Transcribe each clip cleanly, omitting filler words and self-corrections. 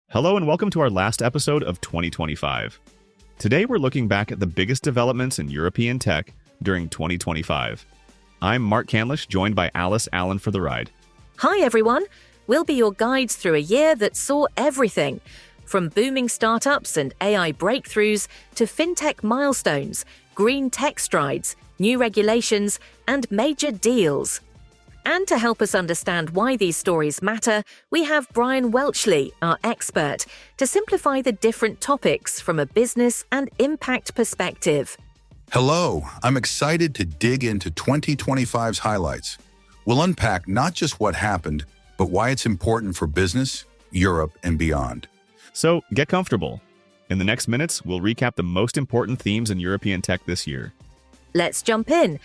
Hello and welcome to our last episode of 2025. Today we're looking back at the biggest developments in European tech during 2025. I'm Mark Canlish, joined by Alice Allen for the ride. Hi everyone! We'll be your guides through a year that saw everything, from booming startups and AI breakthroughs to fintech milestones, green tech strides, new regulations, and major deals. And to help us understand why these stories matter, we have Brian Welchley, our expert, to simplify the different topics from a business and impact perspective. Hello, I'm excited to dig into 2025's highlights. We'll unpack not just what happened, but why it's important for business, Europe, and beyond. So get comfortable. In the next minutes, we'll recap the most important themes in European tech this year. Let's jump in.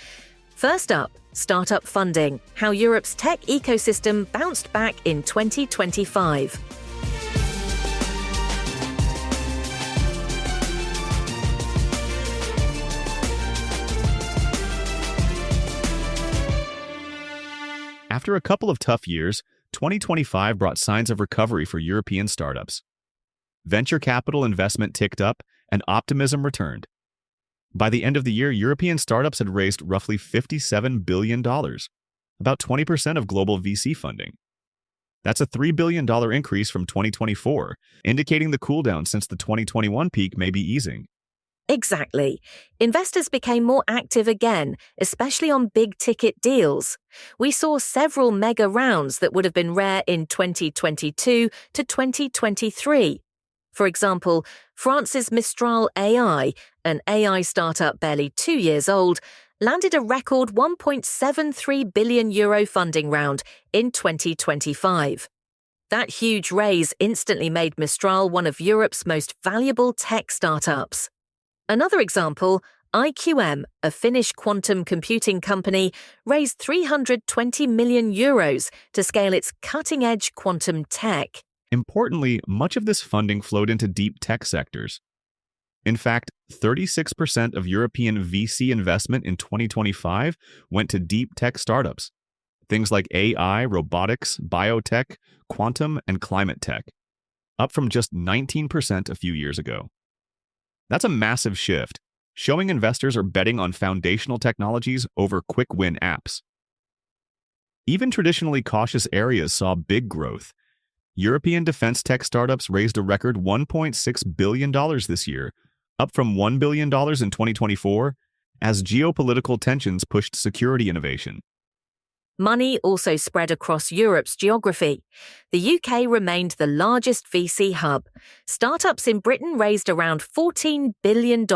First up, startup funding, how Europe's tech ecosystem bounced back in 2025. After a couple of tough years, 2025 brought signs of recovery for European startups. Venture capital investment ticked up and optimism returned. By the end of the year, European startups had raised roughly $57 billion, about 20% of global VC funding. That's a $3 billion increase from 2024, indicating the cooldown since the 2021 peak may be easing. Exactly. Investors became more active again, especially on big-ticket deals. We saw several mega rounds that would have been rare in 2022 to 2023. For example, France's Mistral AI, an AI startup barely 2 years old, landed a record €1.73 billion funding round in 2025. That huge raise instantly made Mistral one of Europe's most valuable tech startups. Another example, IQM, a Finnish quantum computing company, raised €320 million to scale its cutting-edge quantum tech. Importantly, much of this funding flowed into deep tech sectors. In fact, 36% of European VC investment in 2025 went to deep tech startups, things like AI, robotics, biotech, quantum, and climate tech, up from just 19% a few years ago. That's a massive shift, showing investors are betting on foundational technologies over quick-win apps. Even traditionally cautious areas saw big growth. European defense tech startups raised a record $1.6 billion this year, up from $1 billion in 2024, as geopolitical tensions pushed security innovation. Money also spread across Europe's geography. The UK remained the largest VC hub. Startups in Britain raised around $14 billion,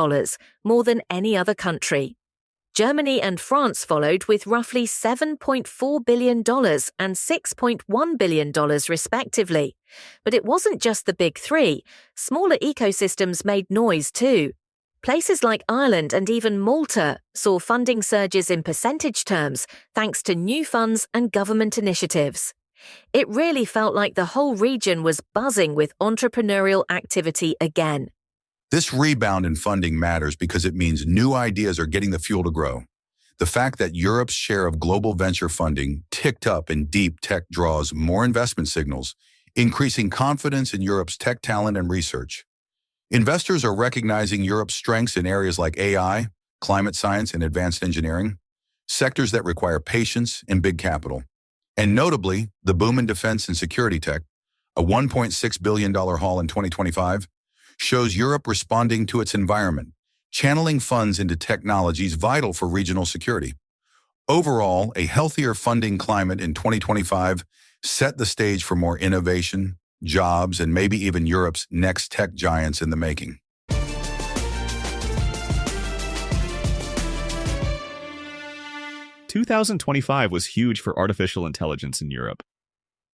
more than any other country. Germany and France followed with roughly $7.4 billion and $6.1 billion respectively. But it wasn't just the big three. Smaller ecosystems made noise too. Places like Ireland and even Malta saw funding surges in percentage terms thanks to new funds and government initiatives. It really felt like the whole region was buzzing with entrepreneurial activity again. This rebound in funding matters because it means new ideas are getting the fuel to grow. The fact that Europe's share of global venture funding ticked up in deep tech draws more investment signals, increasing confidence in Europe's tech talent and research. Investors are recognizing Europe's strengths in areas like AI, climate science, and advanced engineering, sectors that require patience and big capital. And notably, the boom in defense and security tech, a $1.6 billion haul in 2025, shows Europe responding to its environment, channeling funds into technologies vital for regional security. Overall, a healthier funding climate in 2025 set the stage for more innovation, jobs, and maybe even Europe's next tech giants in the making. "2025 was huge for artificial intelligence in Europe.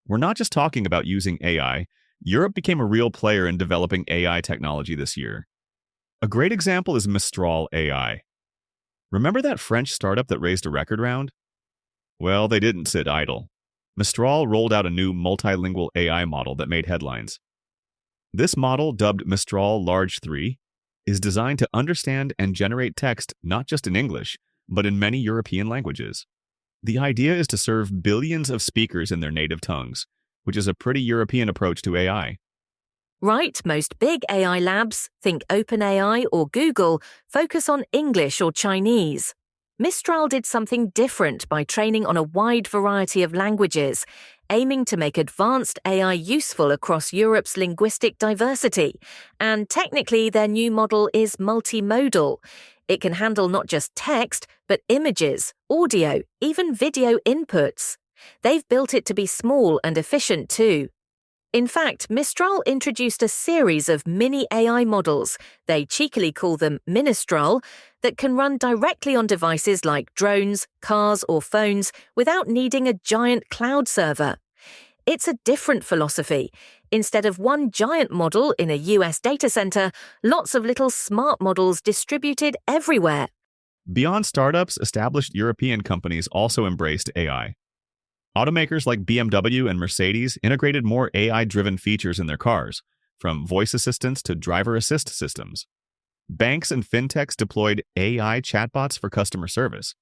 We're not just talking about using AI. Europe became a real player in developing AI technology this year. A great example is Mistral AI. Remember that French startup that raised a record round? Well, they didn't sit idle. Mistral rolled out a new multilingual AI model that made headlines. This model, dubbed Mistral Large 3, is designed to understand and generate text not just in English, but in many European languages. The idea is to serve billions of speakers in their native tongues, which is a pretty European approach to AI. Right, most big AI labs, think OpenAI or Google, focus on English or Chinese. Mistral did something different by training on a wide variety of languages, aiming to make advanced AI useful across Europe's linguistic diversity. And technically, their new model is multimodal. It can handle not just text, but images, audio, even video inputs. They've built it to be small and efficient too. In fact, Mistral introduced a series of mini AI models, they cheekily call them Ministral, that can run directly on devices like drones, cars or phones without needing a giant cloud server. It's a different philosophy. Instead of one giant model in a US data center, lots of little smart models distributed everywhere. Beyond startups, established European companies also embraced AI. Automakers like BMW and Mercedes integrated more AI-driven features in their cars, from voice assistants to driver assist systems. Banks and fintechs deployed AI chatbots for customer service.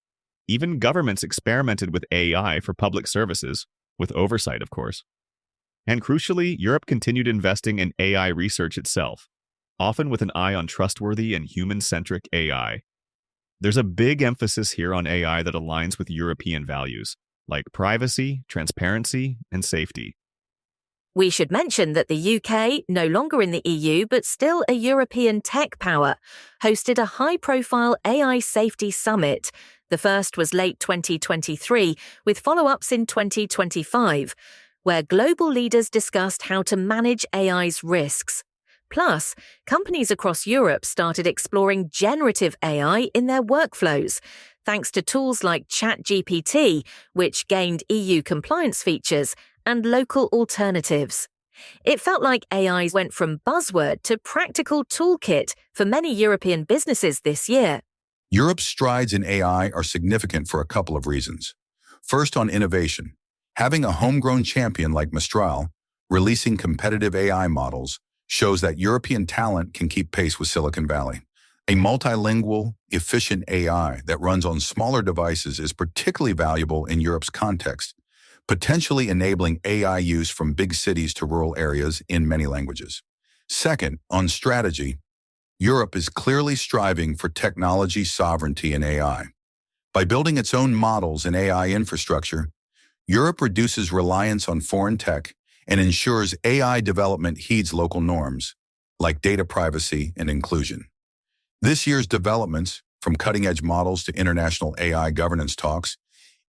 Even governments experimented with AI for public services, with oversight, of course. And crucially, Europe continued investing in AI research itself, often with an eye on trustworthy and human-centric AI. There's a big emphasis here on AI that aligns with European values, like privacy, transparency, and safety. We should mention that the UK, no longer in the EU but still a European tech power, hosted a high-profile AI safety summit. The first was late 2023, with follow-ups in 2025, where global leaders discussed how to manage AI's risks. Plus, companies across Europe started exploring generative AI in their workflows, thanks to tools like ChatGPT, which gained EU compliance features, and local alternatives. It felt like AI went from buzzword to practical toolkit for many European businesses this year. Europe's strides in AI are significant for a couple of reasons. First, on innovation. Having a homegrown champion like Mistral releasing competitive AI models shows that European talent can keep pace with Silicon Valley. A multilingual, efficient AI that runs on smaller devices is particularly valuable in Europe's context, potentially enabling AI use from big cities to rural areas in many languages. Second, on strategy, Europe is clearly striving for technology sovereignty in AI. By building its own models and AI infrastructure, Europe reduces reliance on foreign tech and ensures AI development heeds local norms, like data privacy and inclusion. This year's developments, from cutting-edge models to international AI governance talks,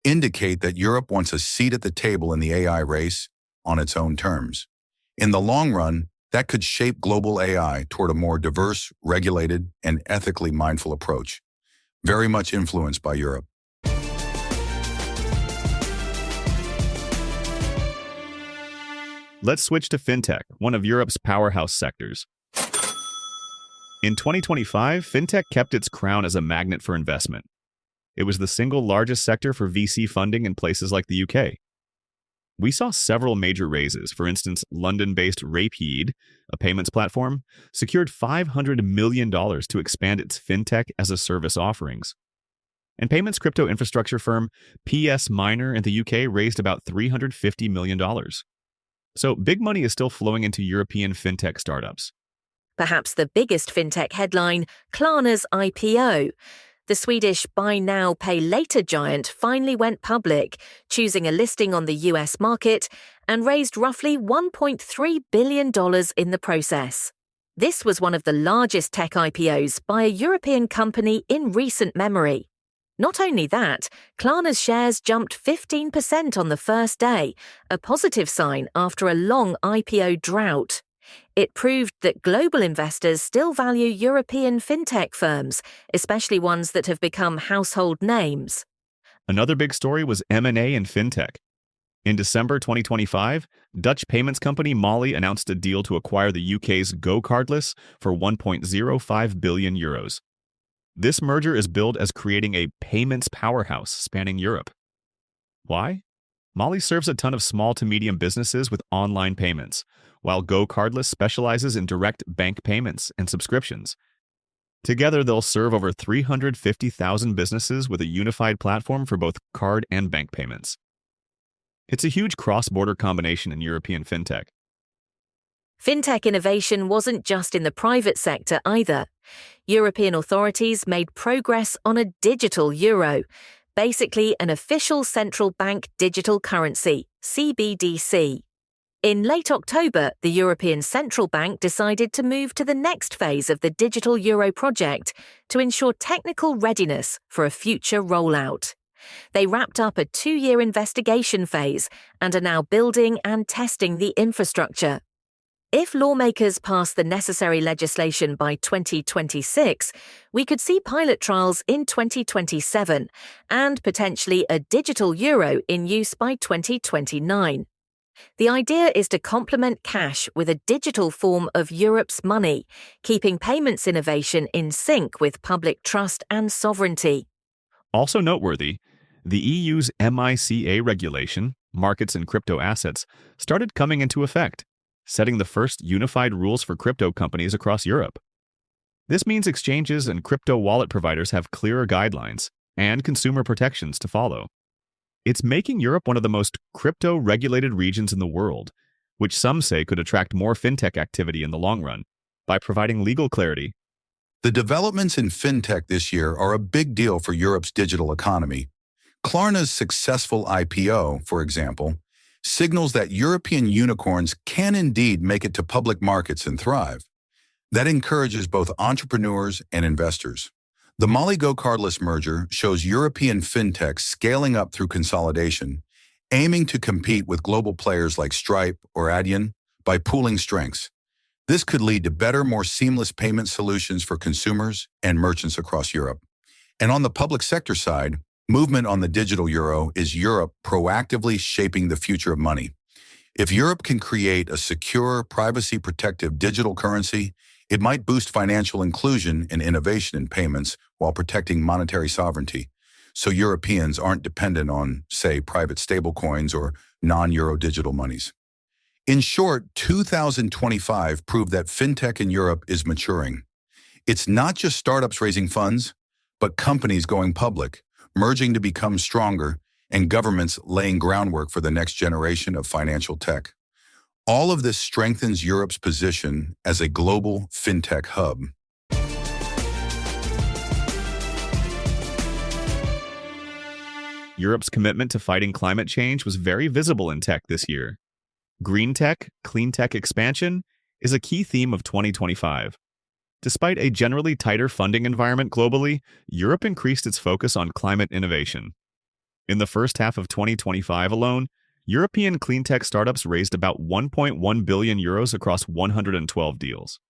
indicate that Europe wants a seat at the table in the AI race on its own terms. In the long run, that could shape global AI toward a more diverse, regulated, and ethically mindful approach, very much influenced by Europe. Let's switch to fintech, one of Europe's powerhouse sectors. In 2025, fintech kept its crown as a magnet for investment. It was the single largest sector for VC funding in places like the UK. We saw several major raises. For instance, London-based Rapid, a payments platform, secured $500 million to expand its fintech as a service offerings. And payments crypto infrastructure firm PS Minor in the UK raised about $350 million. So big money is still flowing into European fintech startups. Perhaps the biggest fintech headline, Klarna's IPO. The Swedish buy now, pay later giant finally went public, choosing a listing on the US market, and raised roughly $1.3 billion in the process. This was one of the largest tech IPOs by a European company in recent memory. Not only that, Klarna's shares jumped 15% on the first day, a positive sign after a long IPO drought. It proved that global investors still value European fintech firms, especially ones that have become household names. Another big story was M&A in fintech. In December 2025, Dutch payments company Mollie announced a deal to acquire the UK's Go Cardless for €1.05 billion. This merger is billed as creating a payments powerhouse spanning Europe. Why? Mollie serves a ton of small to medium businesses with online payments, while Go Cardless specializes in direct bank payments and subscriptions. Together, they'll serve over 350,000 businesses with a unified platform for both card and bank payments. It's a huge cross-border combination in European fintech. Fintech innovation wasn't just in the private sector either. European authorities made progress on a digital euro, basically an official central bank digital currency, CBDC. In late October, the European Central Bank decided to move to the next phase of the digital euro project to ensure technical readiness for a future rollout. They wrapped up a 2-year investigation phase and are now building and testing the infrastructure. If lawmakers pass the necessary legislation by 2026, we could see pilot trials in 2027 and potentially a digital euro in use by 2029. The idea is to complement cash with a digital form of Europe's money, keeping payments innovation in sync with public trust and sovereignty. Also noteworthy, the EU's MiCA regulation, Markets in Crypto Assets, started coming into effect, setting the first unified rules for crypto companies across Europe. This means exchanges and crypto wallet providers have clearer guidelines and consumer protections to follow. It's making Europe one of the most crypto-regulated regions in the world, which some say could attract more fintech activity in the long run by providing legal clarity. The developments in fintech this year are a big deal for Europe's digital economy. Klarna's successful IPO, for example, signals that European unicorns can indeed make it to public markets and thrive. That encourages both entrepreneurs and investors. The Mollie cardless merger shows European fintechs scaling up through consolidation, aiming to compete with global players like Stripe or Adyen by pooling strengths. This could lead to better, more seamless payment solutions for consumers and merchants across Europe. And on the public sector side, movement on the digital euro is Europe proactively shaping the future of money. If Europe can create a secure, privacy-protective digital currency, it might boost financial inclusion and innovation in payments while protecting monetary sovereignty, so Europeans aren't dependent on, say, private stablecoins or non-euro digital monies. In short, 2025 proved that fintech in Europe is maturing. It's not just startups raising funds, but companies going public, merging to become stronger, and governments laying groundwork for the next generation of financial tech. All of this strengthens Europe's position as a global fintech hub. Europe's commitment to fighting climate change was very visible in tech this year. Green tech, clean tech expansion is a key theme of 2025. Despite a generally tighter funding environment globally, Europe increased its focus on climate innovation. In the first half of 2025 alone, European cleantech startups raised about 1.1 billion euros across 112 deals.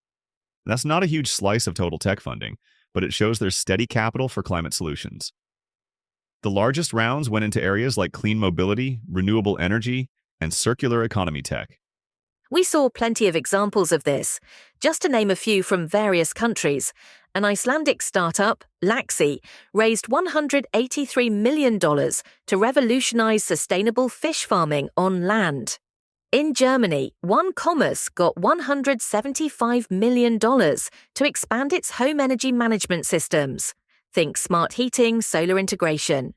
That's not a huge slice of total tech funding, but it shows there's steady capital for climate solutions. The largest rounds went into areas like clean mobility, renewable energy, and circular economy tech. We saw plenty of examples of this. Just to name a few from various countries, an Icelandic startup, Laxi, raised $183 million to revolutionize sustainable fish farming on land. In Germany, One Commerce got $175 million to expand its home energy management systems. Think smart heating, solar integration.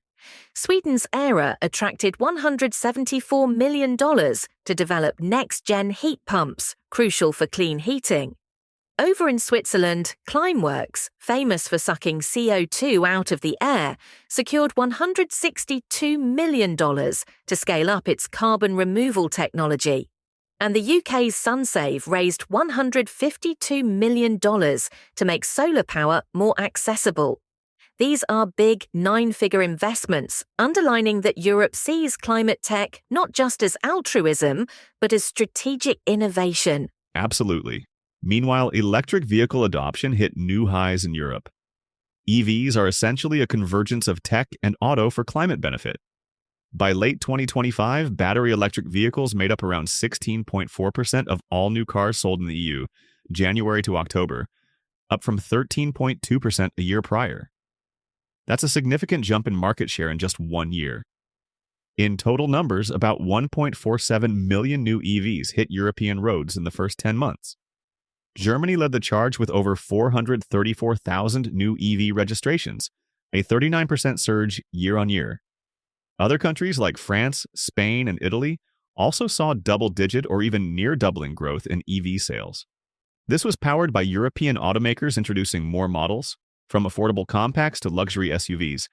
Sweden's Era attracted $174 million to develop next-gen heat pumps, crucial for clean heating. Over in Switzerland, Climeworks, famous for sucking CO2 out of the air, secured $162 million to scale up its carbon removal technology. And the UK's SunSave raised $152 million to make solar power more accessible. These are big 9-figure investments, underlining that Europe sees climate tech not just as altruism, but as strategic innovation. Absolutely. Meanwhile, electric vehicle adoption hit new highs in Europe. EVs are essentially a convergence of tech and auto for climate benefit. By late 2025, battery electric vehicles made up around 16.4% of all new cars sold in the EU, January to October, up from 13.2% a year prior. That's a significant jump in market share in just 1 year. In total numbers, about 1.47 million new EVs hit European roads in the first 10 months. Germany led the charge with over 434,000 new EV registrations, a 39% surge year on year. Other countries like France, Spain, and Italy also saw double-digit or even near doubling growth in EV sales. This was powered by European automakers introducing more models, from affordable compacts to luxury SUVs,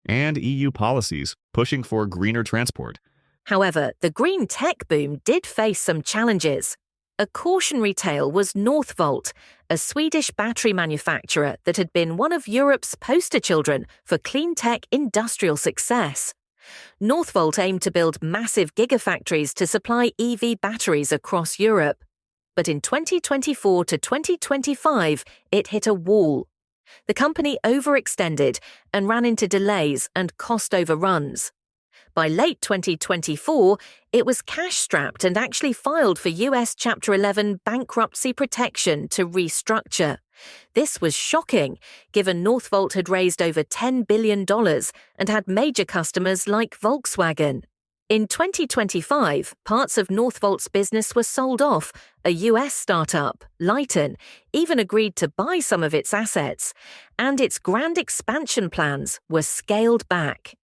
and EU policies pushing for greener transport. However, the green tech boom did face some challenges. A cautionary tale was Northvolt, a Swedish battery manufacturer that had been one of Europe's poster children for clean tech industrial success. Northvolt aimed to build massive gigafactories to supply EV batteries across Europe. But in 2024 to 2025, it hit a wall. The company overextended and ran into delays and cost overruns. By late 2024, it was cash-strapped and actually filed for US Chapter 11 bankruptcy protection to restructure. This was shocking, given Northvolt had raised over $10 billion and had major customers like Volkswagen. In 2025, parts of Northvolt's business were sold off. A US startup, Lighten, even agreed to buy some of its assets, and its grand expansion plans were scaled back.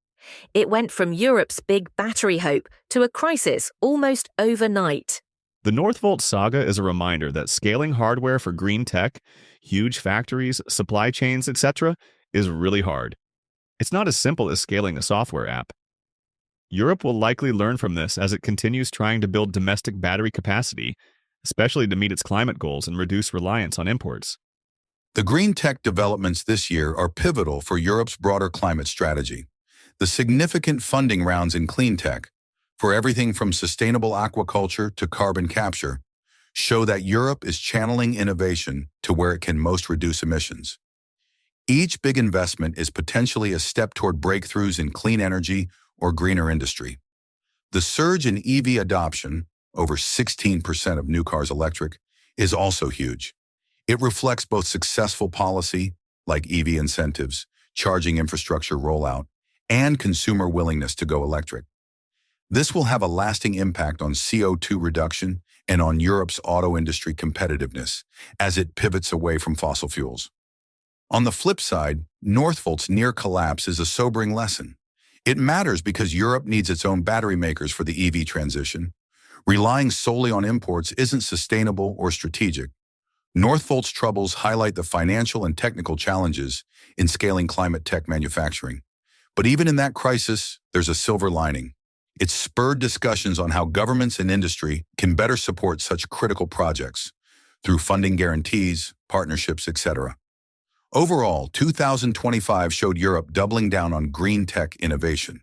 It went from Europe's big battery hope to a crisis almost overnight. The Northvolt saga is a reminder that scaling hardware for green tech, huge factories, supply chains, etc., is really hard. It's not as simple as scaling a software app. Europe will likely learn from this as it continues trying to build domestic battery capacity, especially to meet its climate goals and reduce reliance on imports. The green tech developments this year are pivotal for Europe's broader climate strategy. The significant funding rounds in clean tech, for everything from sustainable aquaculture to carbon capture, show that Europe is channeling innovation to where it can most reduce emissions. Each big investment is potentially a step toward breakthroughs in clean energy or greener industry. The surge in EV adoption, over 16% of new cars electric, is also huge. It reflects both successful policy, like EV incentives, charging infrastructure rollout, and consumer willingness to go electric. This will have a lasting impact on CO2 reduction and on Europe's auto industry competitiveness as it pivots away from fossil fuels. On the flip side, Northvolt's near collapse is a sobering lesson. It matters because Europe needs its own battery makers for the EV transition. Relying solely on imports isn't sustainable or strategic. Northvolt's troubles highlight the financial and technical challenges in scaling climate tech manufacturing. But even in that crisis, there's a silver lining. It's spurred discussions on how governments and industry can better support such critical projects through funding guarantees, partnerships, etc. Overall, 2025 showed Europe doubling down on green tech innovation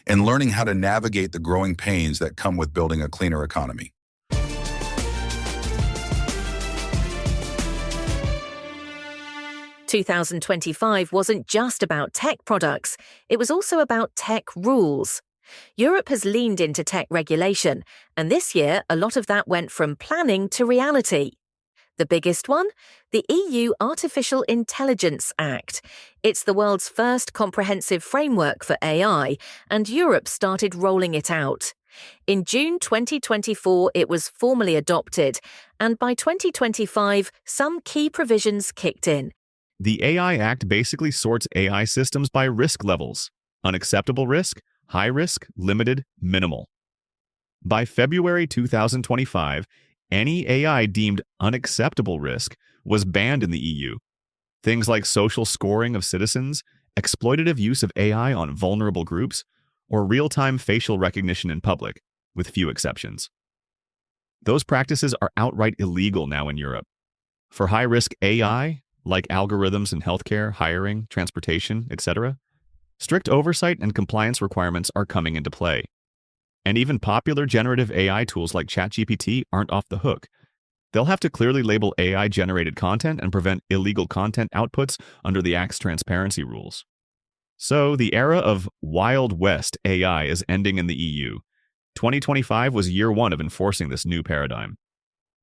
and learning how to navigate the growing pains that come with building a cleaner economy. "2025 wasn't just about tech products, it was also about tech rules. Europe has leaned into tech regulation, and this year a lot of that went from planning to reality. The biggest one? The EU Artificial Intelligence Act. It's the world's first comprehensive framework for AI, and Europe started rolling it out. In June 2024, it was formally adopted, and by 2025, some key provisions kicked in. The AI Act basically sorts AI systems by risk levels: unacceptable risk, high risk, limited, minimal. By February 2025, any AI deemed unacceptable risk was banned in the EU. Things like social scoring of citizens, exploitative use of AI on vulnerable groups, or real-time facial recognition in public, with few exceptions. Those practices are outright illegal now in Europe. For high-risk AI, like algorithms in healthcare, hiring, transportation, etc., strict oversight and compliance requirements are coming into play. And even popular generative AI tools like ChatGPT aren't off the hook. They'll have to clearly label AI-generated content and prevent illegal content outputs under the Act's transparency rules. So, the era of Wild West AI is ending in the EU. 2025 was year one of enforcing this new paradigm.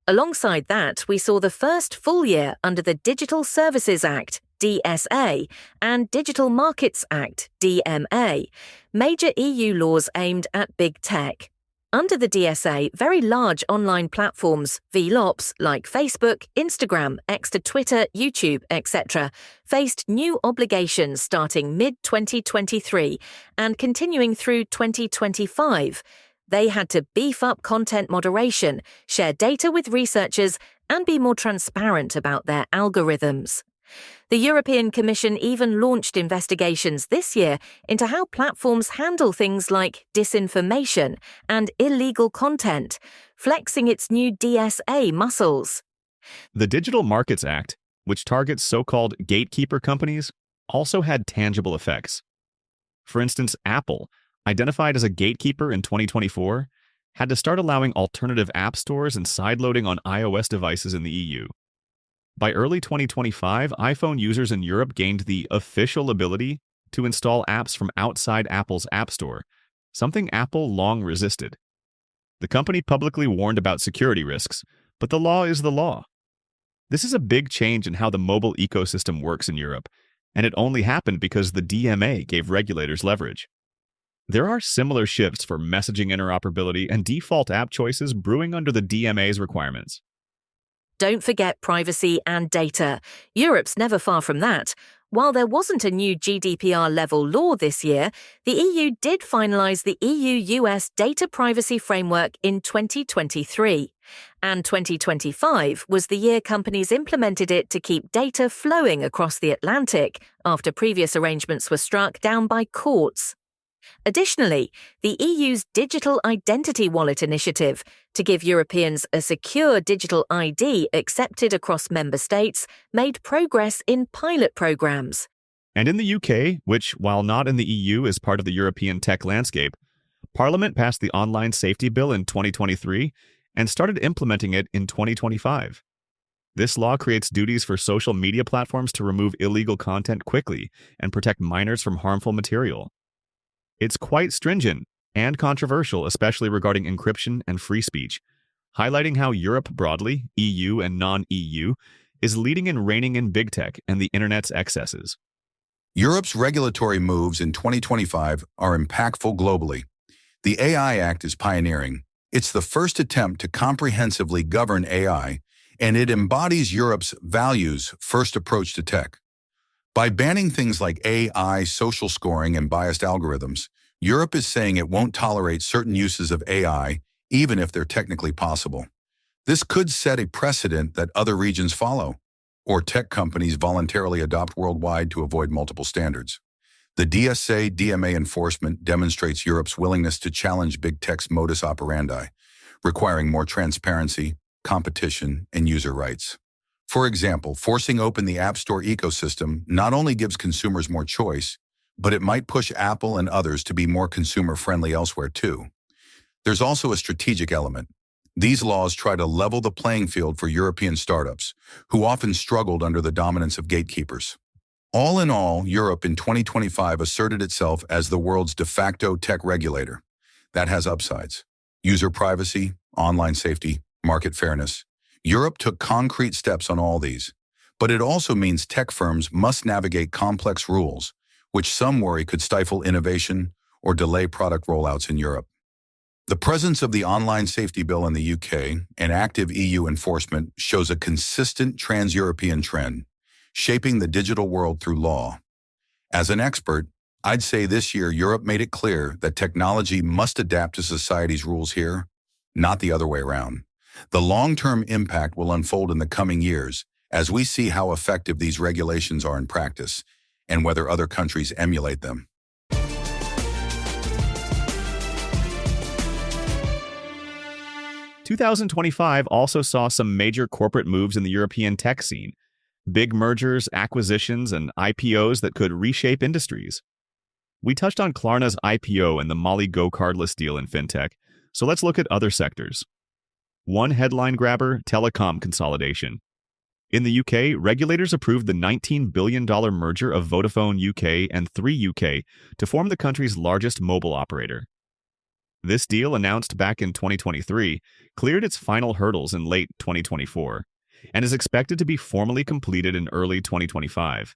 Alongside that, we saw the first full year under the Digital Services Act, DSA, and Digital Markets Act, DMA, major EU laws aimed at big tech. Under the DSA, very large online platforms, VLOPs, like Facebook, Instagram, X to Twitter, YouTube, etc., faced new obligations starting mid-2023 and continuing through 2025. They had to beef up content moderation, share data with researchers, and be more transparent about their algorithms. The European Commission even launched investigations this year into how platforms handle things like disinformation and illegal content, flexing its new DSA muscles. The Digital Markets Act, which targets so-called gatekeeper companies, also had tangible effects. For instance, Apple, identified as a gatekeeper in 2024, had to start allowing alternative app stores and sideloading on iOS devices in the EU. By early 2025, iPhone users in Europe gained the official ability to install apps from outside Apple's App Store, something Apple long resisted. The company publicly warned about security risks, but the law is the law. This is a big change in how the mobile ecosystem works in Europe, and it only happened because the DMA gave regulators leverage. There are similar shifts for messaging interoperability and default app choices brewing under the DMA's requirements. Don't forget privacy and data. Europe's never far from that. While there wasn't a new GDPR-level law this year, the EU did finalise the EU-US Data Privacy Framework in 2023. And 2025 was the year companies implemented it to keep data flowing across the Atlantic after previous arrangements were struck down by courts. Additionally, the EU's Digital Identity Wallet initiative to give Europeans a secure digital ID accepted across member states made progress in pilot programs. And in the UK, which, while not in the EU, is part of the European tech landscape, Parliament passed the Online Safety Bill in 2023 and started implementing it in 2025. This law creates duties for social media platforms to remove illegal content quickly and protect minors from harmful material. It's quite stringent and controversial, especially regarding encryption and free speech, highlighting how Europe broadly, EU and non-EU, is leading and reigning in big tech and the internet's excesses. Europe's regulatory moves in 2025 are impactful globally. The AI Act is pioneering. It's the first attempt to comprehensively govern AI, and it embodies Europe's values-first approach to tech. By banning things like AI, social scoring, and biased algorithms, Europe is saying it won't tolerate certain uses of AI, even if they're technically possible. This could set a precedent that other regions follow, or tech companies voluntarily adopt worldwide to avoid multiple standards. The DSA DMA enforcement demonstrates Europe's willingness to challenge big tech's modus operandi, requiring more transparency, competition, and user rights. For example, forcing open the App Store ecosystem not only gives consumers more choice, but it might push Apple and others to be more consumer-friendly elsewhere too. There's also a strategic element. These laws try to level the playing field for European startups, who often struggled under the dominance of gatekeepers. All in all, Europe in 2025 asserted itself as the world's de facto tech regulator. That has upsides: user privacy, online safety, market fairness. Europe took concrete steps on all these, but it also means tech firms must navigate complex rules, which some worry could stifle innovation or delay product rollouts in Europe. The presence of the Online Safety Bill in the UK and active EU enforcement shows a consistent trans-European trend, shaping the digital world through law. As an expert, I'd say this year Europe made it clear that technology must adapt to society's rules here, not the other way around. The long-term impact will unfold in the coming years as we see how effective these regulations are in practice and whether other countries emulate them. 2025 also saw some major corporate moves in the European tech scene. Big mergers, acquisitions, and IPOs that could reshape industries. We touched on Klarna's IPO and the Mollie go-cardless deal in fintech, so let's look at other sectors. One headline grabber, telecom consolidation. In the UK, regulators approved the $19 billion merger of Vodafone UK and 3UK to form the country's largest mobile operator. This deal, announced back in 2023, cleared its final hurdles in late 2024 and is expected to be formally completed in early 2025.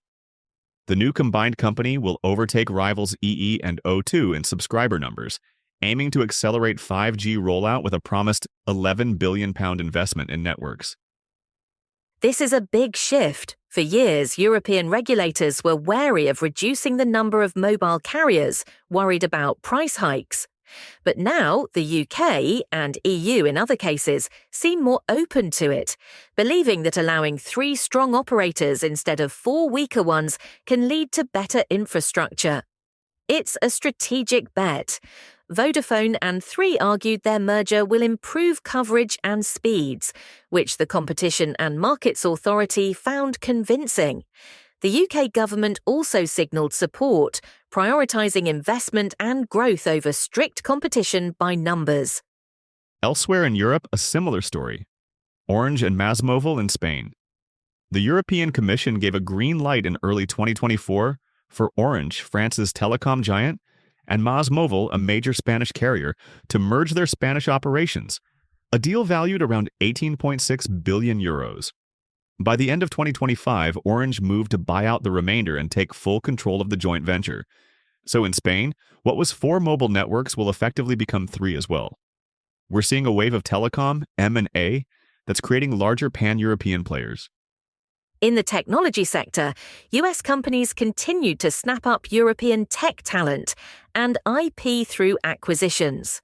The new combined company will overtake rivals EE and O2 in subscriber numbers, aiming to accelerate 5G rollout with a promised £11 billion investment in networks. This is a big shift. For years, European regulators were wary of reducing the number of mobile carriers, worried about price hikes. But now the UK, and EU in other cases, seem more open to it, believing that allowing 3 strong operators instead of 4 weaker ones can lead to better infrastructure. It's a strategic bet. Vodafone and Three argued their merger will improve coverage and speeds, which the Competition and Markets Authority found convincing. The UK government also signalled support, prioritising investment and growth over strict competition by numbers. Elsewhere in Europe, a similar story. Orange and MásMóvil in Spain. The European Commission gave a green light in early 2024 for Orange, France's telecom giant, and MásMóvil, a major Spanish carrier, to merge their Spanish operations, a deal valued around 18.6 billion euros. By the end of 2025, Orange moved to buy out the remainder and take full control of the joint venture. So in Spain, what was 4 mobile networks will effectively become 3 as well. We're seeing a wave of telecom, M&A, that's creating larger pan-European players. In the technology sector, US companies continued to snap up European tech talent and IP through acquisitions.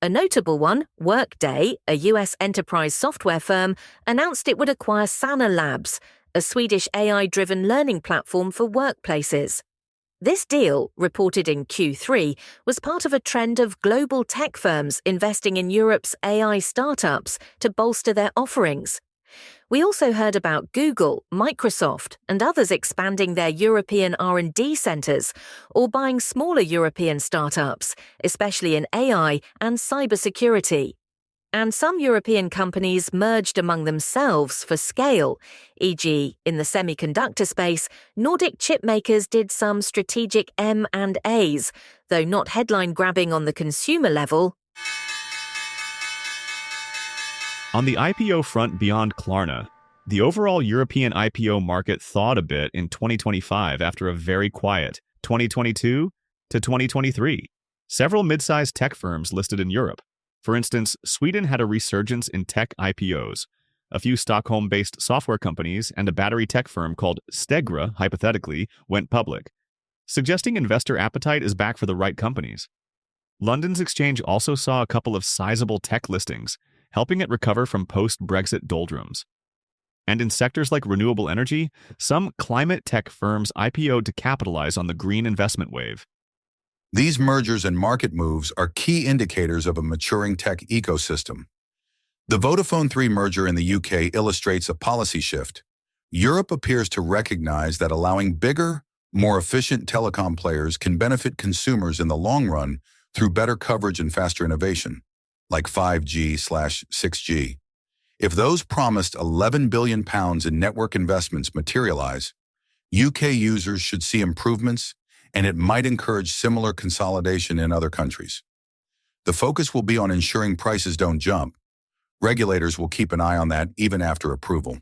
A notable one, Workday, a US enterprise software firm, announced it would acquire Sana Labs, a Swedish AI-driven learning platform for workplaces. This deal, reported in Q3, was part of a trend of global tech firms investing in Europe's AI startups to bolster their offerings. We also heard about Google, Microsoft, and others expanding their European R&D centres or buying smaller European startups, especially in AI and cybersecurity. And some European companies merged among themselves for scale, e.g., in the semiconductor space, Nordic chipmakers did some strategic M&As, though not headline-grabbing on the consumer level. On the IPO front beyond Klarna, the overall European IPO market thawed a bit in 2025 after a very quiet 2022 to 2023. Several mid-sized tech firms listed in Europe. For instance, Sweden had a resurgence in tech IPOs. A few Stockholm-based software companies and a battery tech firm called Stegra, hypothetically, went public, suggesting investor appetite is back for the right companies. London's exchange also saw a couple of sizable tech listings, helping it recover from post-Brexit doldrums. And in sectors like renewable energy, some climate tech firms IPO'd to capitalize on the green investment wave. These mergers and market moves are key indicators of a maturing tech ecosystem. The Vodafone 3 merger in the UK illustrates a policy shift. Europe appears to recognize that allowing bigger, more efficient telecom players can benefit consumers in the long run through better coverage and faster innovation, like 5G/6G. If those promised £11 billion in network investments materialize, UK users should see improvements, and it might encourage similar consolidation in other countries. The focus will be on ensuring prices don't jump. Regulators will keep an eye on that even after approval.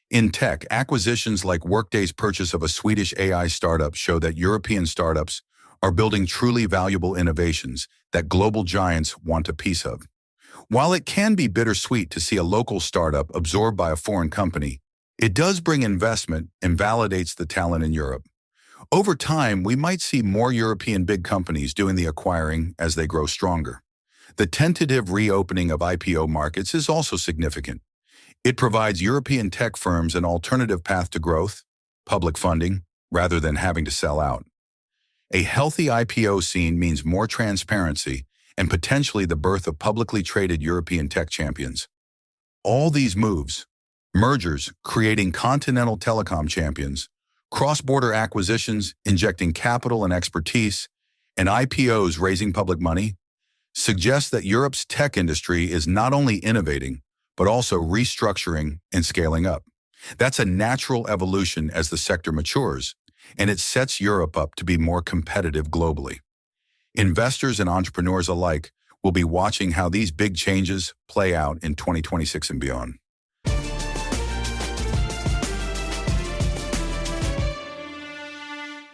In tech, acquisitions like Workday's purchase of a Swedish AI startup show that European startups are building truly valuable innovations that global giants want a piece of. While it can be bittersweet to see a local startup absorbed by a foreign company, it does bring investment and validates the talent in Europe. Over time, we might see more European big companies doing the acquiring as they grow stronger. The tentative reopening of IPO markets is also significant. It provides European tech firms an alternative path to growth, public funding, rather than having to sell out. A healthy IPO scene means more transparency and potentially the birth of publicly traded European tech champions. All these moves, mergers creating continental telecom champions, cross-border acquisitions injecting capital and expertise, and IPOs raising public money, suggest that Europe's tech industry is not only innovating, but also restructuring and scaling up. That's a natural evolution as the sector matures, and it sets Europe up to be more competitive globally. Investors and entrepreneurs alike will be watching how these big changes play out in 2026 and beyond.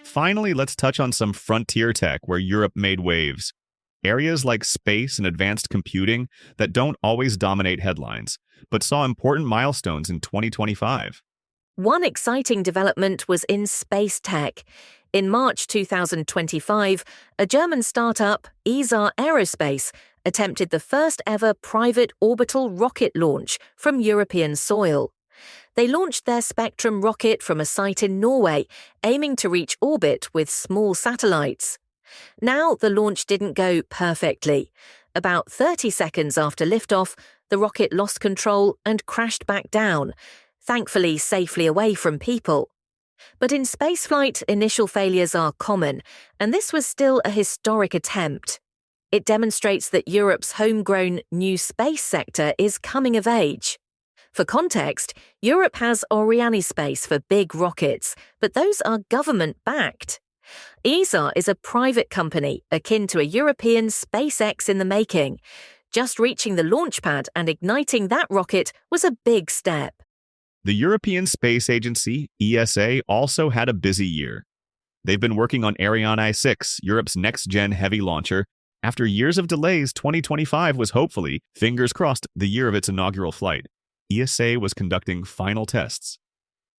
Finally, let's touch on some frontier tech where Europe made waves. Areas like space and advanced computing that don't always dominate headlines, but saw important milestones in 2025. One exciting development was in space tech. In March 2025, a German startup, Isar Aerospace, attempted the first ever private orbital rocket launch from European soil. They launched their Spectrum rocket from a site in Norway, aiming to reach orbit with small satellites. Now, the launch didn't go perfectly. About 30 seconds after liftoff, the rocket lost control and crashed back down, thankfully safely away from people. But in spaceflight, initial failures are common, and this was still a historic attempt. It demonstrates that Europe's homegrown new space sector is coming of age. For context, Europe has Arianespace for big rockets, but those are government-backed. Isar is a private company akin to a European SpaceX in the making. Just reaching the launch pad and igniting that rocket was a big step. The European Space Agency, ESA, also had a busy year. They've been working on Ariane 6, Europe's next-gen heavy launcher. After years of delays, 2025 was hopefully, fingers crossed, the year of its inaugural flight. ESA was conducting final tests.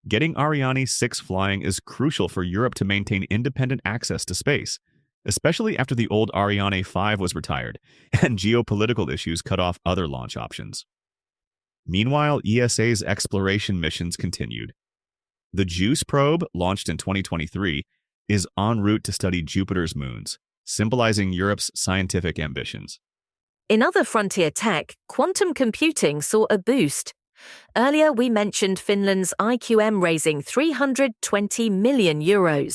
Getting Ariane 6 flying is crucial for Europe to maintain independent access to space, especially after the old Ariane 5 was retired and geopolitical issues cut off other launch options. Meanwhile, ESA's exploration missions continued. The JUICE probe, launched in 2023, is en route to study Jupiter's moons, symbolizing Europe's scientific ambitions. In other frontier tech, quantum computing saw a boost. Earlier, we mentioned Finland's IQM raising €320 million.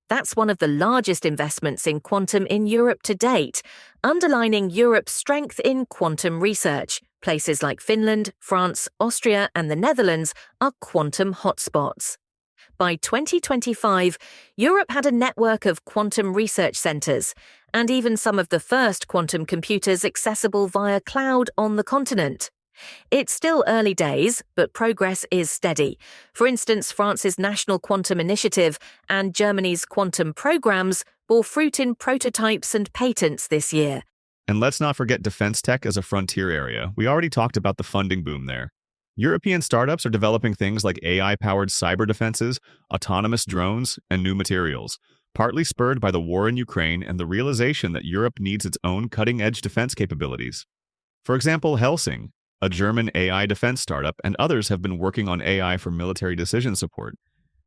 That's one of the largest investments in quantum in Europe to date, underlining Europe's strength in quantum research. Places like Finland, France, Austria, and the Netherlands are quantum hotspots. By 2025, Europe had a network of quantum research centers, and even some of the first quantum computers accessible via cloud on the continent. It's still early days, but progress is steady. For instance, France's National Quantum Initiative and Germany's quantum programs bore fruit in prototypes and patents this year. And let's not forget defense tech as a frontier area. We already talked about the funding boom there. European startups are developing things like AI-powered cyber defenses, autonomous drones, and new materials, partly spurred by the war in Ukraine and the realization that Europe needs its own cutting-edge defense capabilities. For example, Helsing, a German AI defense startup, and others have been working on AI for military decision support.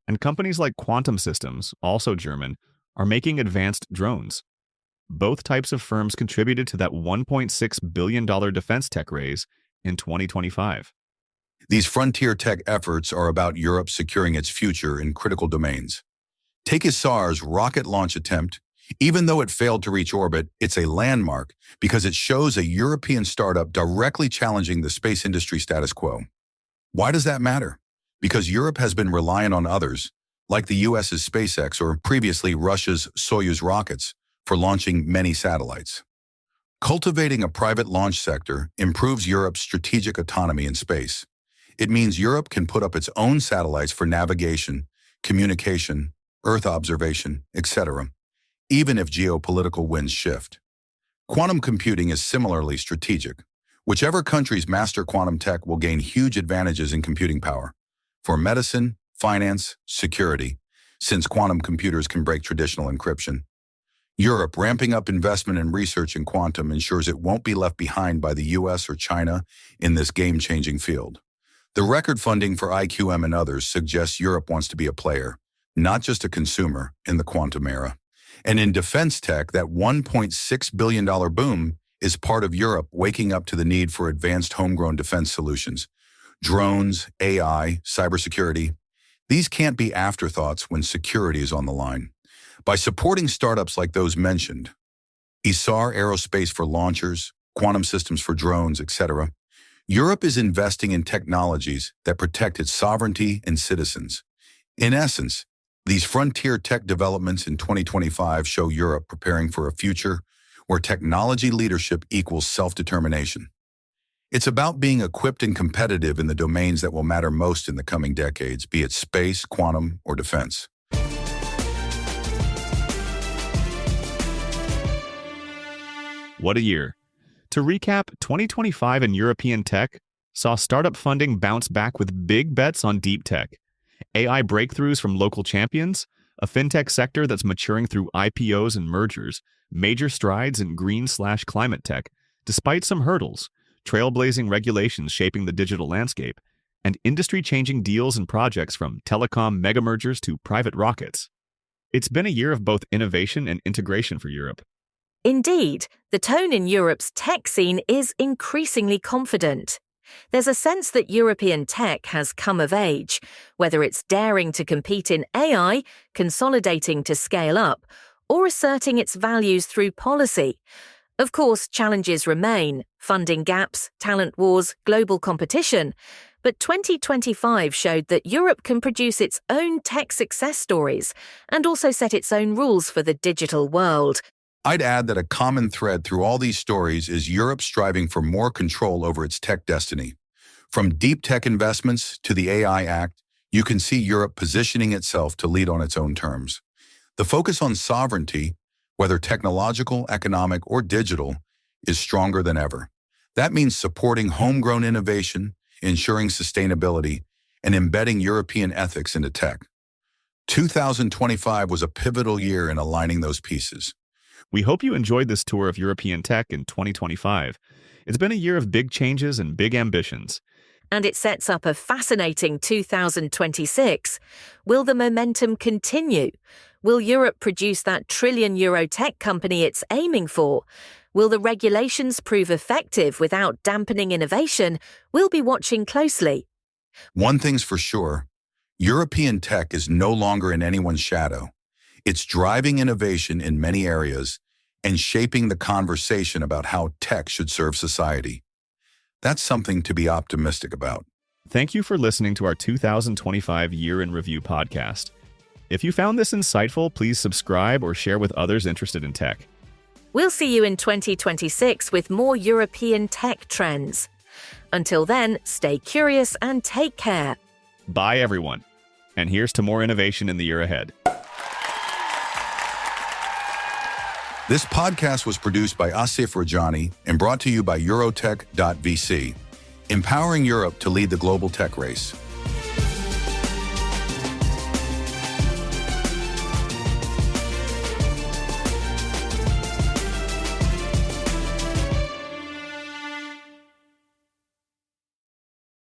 And companies like Quantum Systems, also German, are making advanced drones. Both types of firms contributed to that $1.6 billion defense tech raise in 2025. These frontier tech efforts are about Europe securing its future in critical domains. Take Isar's rocket launch attempt. Even though it failed to reach orbit, it's a landmark because it shows a European startup directly challenging the space industry status quo. Why does that matter? Because Europe has been reliant on others, like the US's SpaceX or previously Russia's Soyuz rockets, for launching many satellites. Cultivating a private launch sector improves Europe's strategic autonomy in space. It means Europe can put up its own satellites for navigation, communication, Earth observation, etc., even if geopolitical winds shift. Quantum computing is similarly strategic. Whichever countries master quantum tech will gain huge advantages in computing power for medicine, finance, security, since quantum computers can break traditional encryption. Europe ramping up investment in research in quantum ensures it won't be left behind by the US or China in this game-changing field. The record funding for IQM and others suggests Europe wants to be a player, not just a consumer, in the quantum era. And in defense tech, that $1.6 billion boom is part of Europe waking up to the need for advanced homegrown defense solutions. Drones, AI, cybersecurity. These can't be afterthoughts when security is on the line. By supporting startups like those mentioned, Isar Aerospace for launchers, quantum systems for drones, etc., Europe is investing in technologies that protect its sovereignty and citizens. In essence, these frontier tech developments in 2025 show Europe preparing for a future where technology leadership equals self-determination. It's about being equipped and competitive in the domains that will matter most in the coming decades, be it space, quantum, or defense. What a year. To recap, 2025 in European tech saw startup funding bounce back with big bets on deep tech. AI breakthroughs from local champions, a fintech sector that's maturing through IPOs and mergers, major strides in green/climate tech, despite some hurdles, trailblazing regulations shaping the digital landscape, and industry-changing deals and projects from telecom mega mergers to private rockets. It's been a year of both innovation and integration for Europe. Indeed, the tone in Europe's tech scene is increasingly confident. There's a sense that European tech has come of age, whether it's daring to compete in AI, consolidating to scale up, or asserting its values through policy. Of course, challenges remain: funding gaps, talent wars, global competition. But 2025 showed that Europe can produce its own tech success stories and also set its own rules for the digital world. I'd add that a common thread through all these stories is Europe striving for more control over its tech destiny. From deep tech investments to the AI Act, you can see Europe positioning itself to lead on its own terms. The focus on sovereignty, whether technological, economic, or digital, is stronger than ever. That means supporting homegrown innovation, ensuring sustainability, and embedding European ethics into tech. 2025 was a pivotal year in aligning those pieces. We hope you enjoyed this tour of European tech in 2025. It's been a year of big changes and big ambitions. And it sets up a fascinating 2026. Will the momentum continue? Will Europe produce that trillion-euro tech company it's aiming for? Will the regulations prove effective without dampening innovation? We'll be watching closely. One thing's for sure, European tech is no longer in anyone's shadow. It's driving innovation in many areas and shaping the conversation about how tech should serve society. That's something to be optimistic about. Thank you for listening to our 2025 Year in Review podcast. If you found this insightful, please subscribe or share with others interested in tech. We'll see you in 2026 with more European tech trends. Until then, stay curious and take care. Bye, everyone. And here's to more innovation in the year ahead. This podcast was produced by Asif Rajani and brought to you by Eurotech.vc, empowering Europe to lead the global tech race.